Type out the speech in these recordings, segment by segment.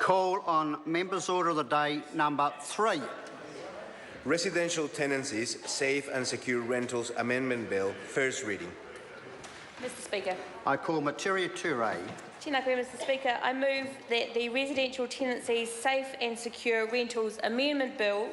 Call on Members' Order of the Day number 3. Residential Tenancies, Safe and Secure Rentals Amendment Bill, first reading. Mr Speaker. I call Materia Ture. Tēnā koe, Mr Speaker. I move that the Residential Tenancies, Safe and Secure Rentals Amendment Bill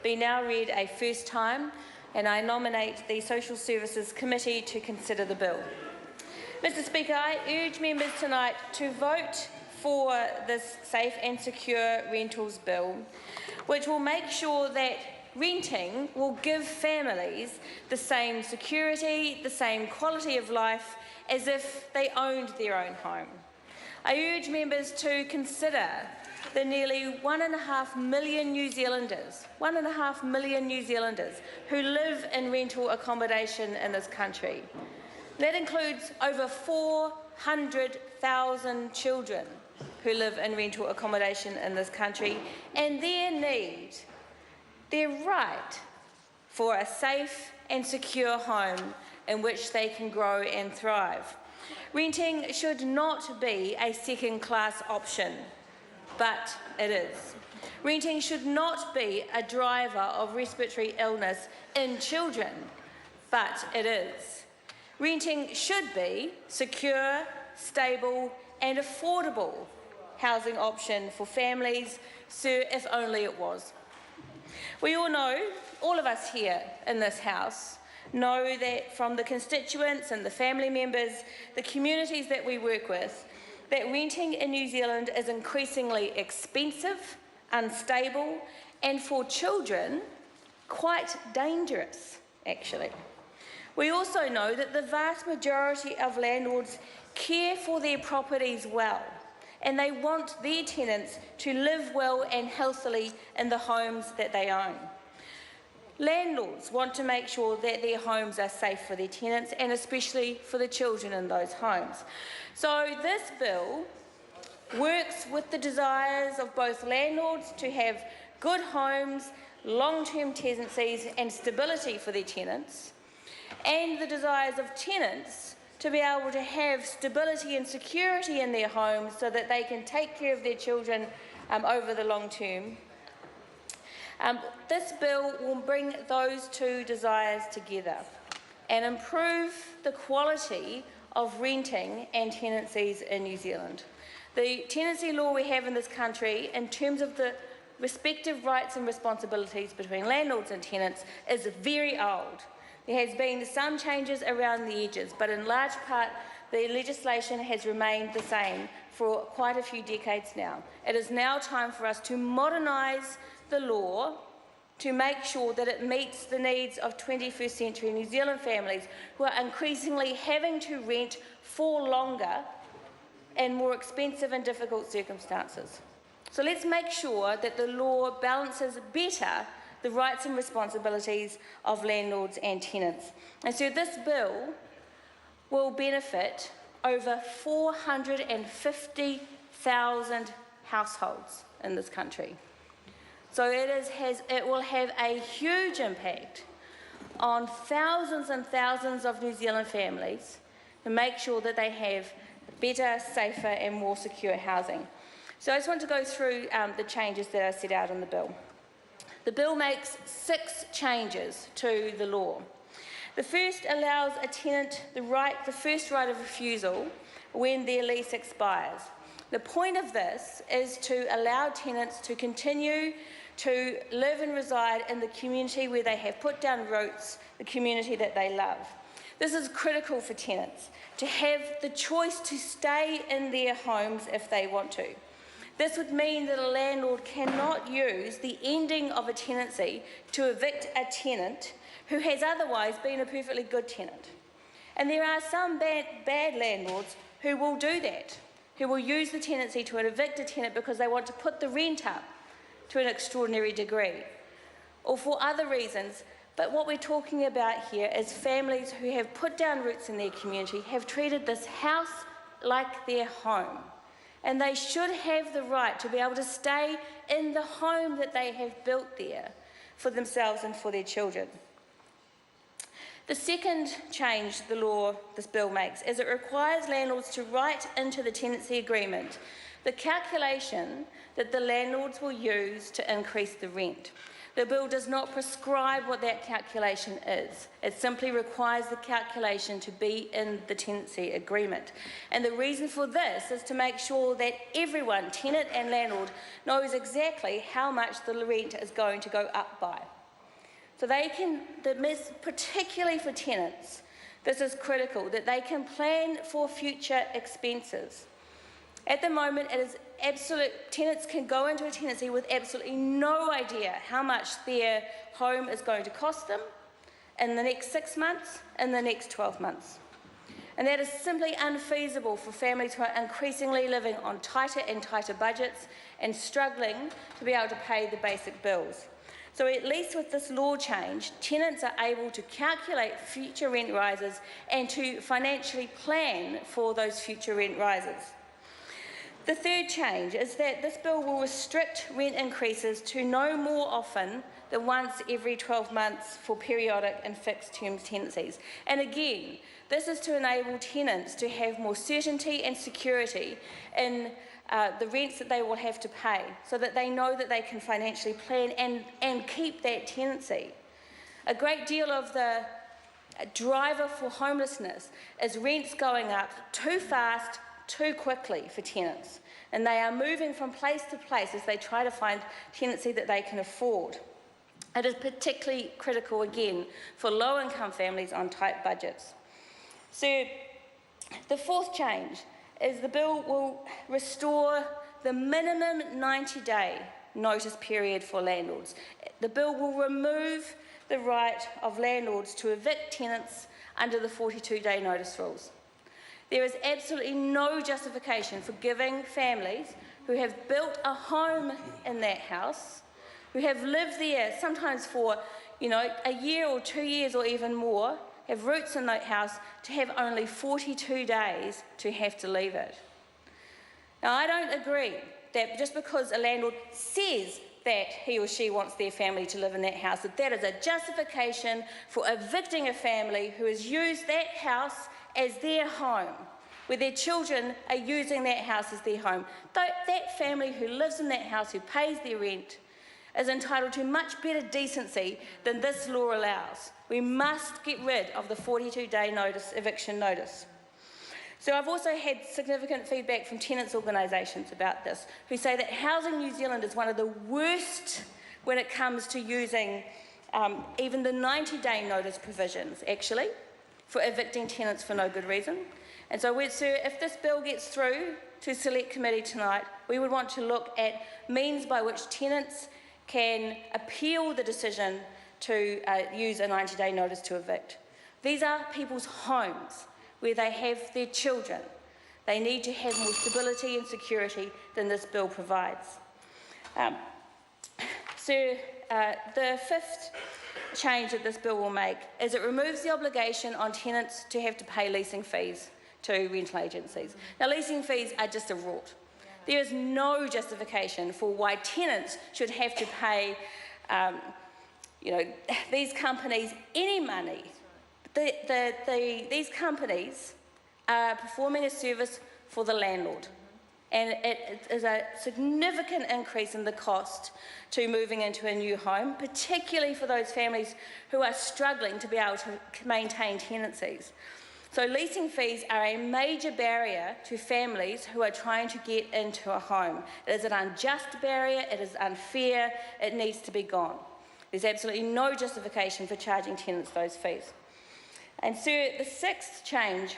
be now read a first time, and I nominate the Social Services Committee to consider the bill. Mr Speaker, I urge members tonight to vote for this Safe and Secure Rentals Bill, which will make sure that renting will give families the same security, the same quality of life as if they owned their own home. I urge members to consider the nearly 1.5 million New Zealanders, 1.5 million New Zealanders who live in rental accommodation in this country. That includes over 400,000 children who live in rental accommodation in this country, and their need, their right for a safe and secure home in which they can grow and thrive. Renting should not be a second-class option, but it is. Renting should not be a driver of respiratory illness in children, but it is. Renting should be secure, stable and affordable housing option for families, sir, if only it was. We all know, all of us here in this House, know that from the constituents and the family members, the communities that we work with, that renting in New Zealand is increasingly expensive, unstable, and for children, quite dangerous, actually. We also know that the vast majority of landlords care for their properties well, and they want their tenants to live well and healthily in the homes that they own. Landlords want to make sure that their homes are safe for their tenants and especially for the children in those homes. So this bill works with the desires of both landlords to have good homes, long-term tenancies and stability for their tenants, and the desires of tenants to be able to have stability and security in their homes so that they can take care of their children over the long term. This bill will bring those two desires together and improve the quality of renting and tenancies in New Zealand. The tenancy law we have in this country, in terms of the respective rights and responsibilities between landlords and tenants, is very old. There has been some changes around the edges, but in large part the legislation has remained the same for quite a few decades now. It is now time for us to modernise the law to make sure that it meets the needs of 21st century New Zealand families who are increasingly having to rent for longer and more expensive and difficult circumstances. So let's make sure that the law balances better the rights and responsibilities of landlords and tenants. And so this bill will benefit over 450,000 households in this country. So it will have a huge impact on thousands and thousands of New Zealand families to make sure that they have better, safer and more secure housing. So I just want to go through the changes that are set out in the bill. The bill makes 6 changes to the law. The first allows a tenant the first right of refusal when their lease expires. The point of this is to allow tenants to continue to live and reside in the community where they have put down roots, the community that they love. This is critical for tenants, to have the choice to stay in their homes if they want to. This would mean that a landlord cannot use the ending of a tenancy to evict a tenant who has otherwise been a perfectly good tenant. And there are some bad landlords who will do that, who will use the tenancy to evict a tenant because they want to put the rent up to an extraordinary degree, or for other reasons. But what we're talking about here is families who have put down roots in their community, have treated this house like their home, and they should have the right to be able to stay in the home that they have built there for themselves and for their children. The second change this bill makes is it requires landlords to write into the tenancy agreement the calculation that the landlords will use to increase the rent. The bill does not prescribe what that calculation is. It simply requires the calculation to be in the tenancy agreement. And the reason for this is to make sure that everyone, tenant and landlord, knows exactly how much the rent is going to go up by. So they can, particularly for tenants, this is critical, that they can plan for future expenses. At the moment, it is tenants can go into a tenancy with absolutely no idea how much their home is going to cost them in the next 6 months, in the next 12 months. And that is simply unfeasible for families who are increasingly living on tighter and tighter budgets and struggling to be able to pay the basic bills. So at least with this law change, tenants are able to calculate future rent rises and to financially plan for those future rent rises. The third change is that this bill will restrict rent increases to no more often than once every 12 months for periodic and fixed-term tenancies. And again, this is to enable tenants to have more certainty and security in the rents that they will have to pay, so that they know that they can financially plan and keep that tenancy. A great deal of the driver for homelessness is rents going up too fast, too quickly for tenants, and they are moving from place to place as they try to find tenancy that they can afford. It is particularly critical, again, for low-income families on tight budgets. So, the fourth change is the bill will restore the minimum 90-day notice period for landlords. The bill will remove the right of landlords to evict tenants under the 42-day notice rules. There is absolutely no justification for giving families who have built a home in that house, who have lived there sometimes for, a year or 2 years or even more, have roots in that house, to have only 42 days to have to leave it. Now, I don't agree that just because a landlord says that he or she wants their family to live in that house, that is a justification for evicting a family who has used that house as their home, where their children are using that house as their home. That family who lives in that house, who pays their rent, is entitled to much better decency than this law allows. We must get rid of the 42-day eviction notice. So I've also had significant feedback from tenants' organisations about this, who say that Housing New Zealand is one of the worst when it comes to using even the 90-day notice provisions, actually, for evicting tenants for no good reason. And so, if this bill gets through to Select Committee tonight, we would want to look at means by which tenants can appeal the decision to use a 90-day notice to evict. These are people's homes where they have their children. They need to have more stability and security than this bill provides. The fifth change that this bill will make is it removes the obligation on tenants to have to pay leasing fees to rental agencies. Now, leasing fees are just a rort. There is no justification for why tenants should have to pay these companies any money. These companies are performing a service for the landlord, and it is a significant increase in the cost to moving into a new home, particularly for those families who are struggling to be able to maintain tenancies. So leasing fees are a major barrier to families who are trying to get into a home. It is an unjust barrier, it is unfair, it needs to be gone. There's absolutely no justification for charging tenants those fees. And so the sixth change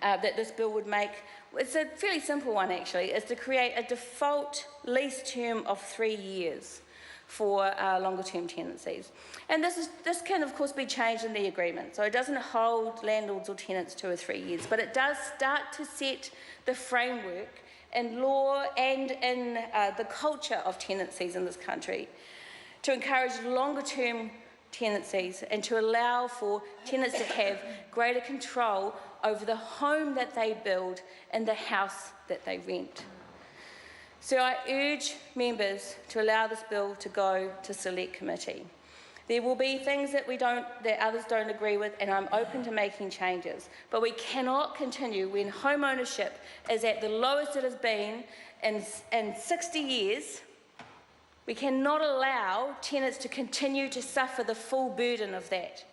that this bill would make, it's a fairly simple one actually, is to create a default lease term of 3 years for longer term tenancies. And this can of course be changed in the agreement, so it doesn't hold landlords or tenants to 3 years, but it does start to set the framework in law and in the culture of tenancies in this country to encourage longer term tenancies and to allow for tenants to have greater control over the home that they build and the house that they rent. So I urge members to allow this bill to go to Select Committee. There will be things that others don't agree with, and I'm open to making changes. But we cannot continue when home ownership is at the lowest it has been in 60 years. We cannot allow tenants to continue to suffer the full burden of that.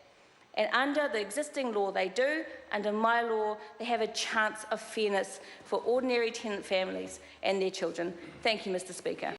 And under the existing law they do, under my law, they have a chance of fairness for ordinary tenant families and their children. Thank you, Mr. Speaker.